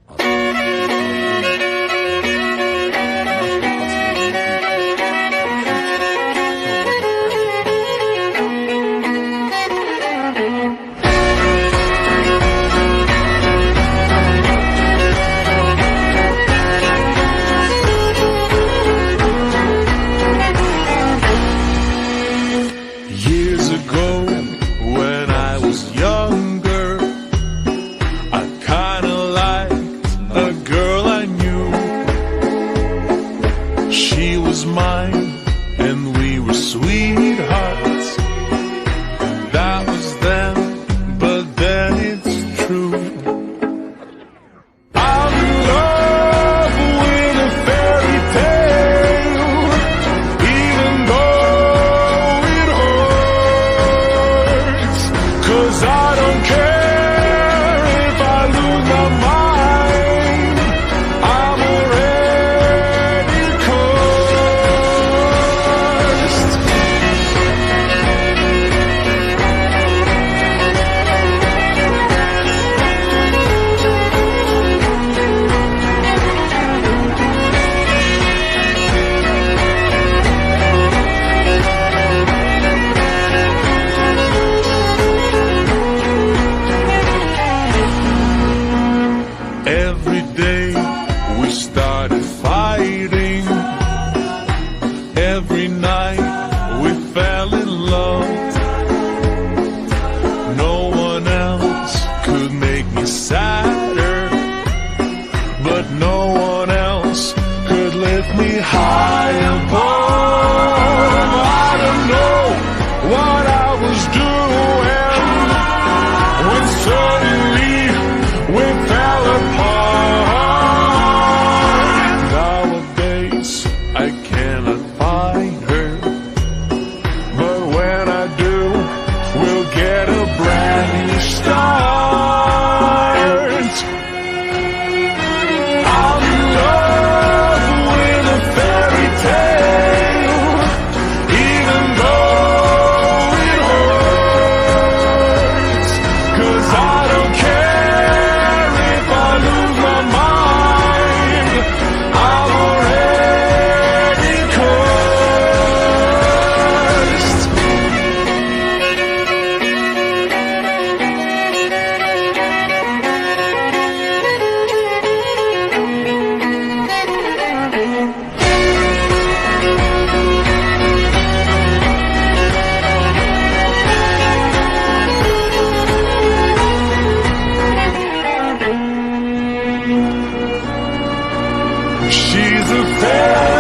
Years ago, when I was younger, I kinda liked a girl I knew. She was mine, and we were sweethearts. That was then, but then it's true. I'm in love with a fairy tale, even though it hurts. 'Cause I don't care if I lose my mind, I'm already cursed. Every day we started fighting. Every night we fell in love. No one else could make me sadder, but no one else could lift me high above. I don't know what I was doing when suddenly we fell apart. Nowadays I cannot find her, but when I do, we'll get a brand new start. I'm in love with a fairy tale, even though it hurts. 'Cause I don't care if I lose my mind, I'm already cursed. She's a fairy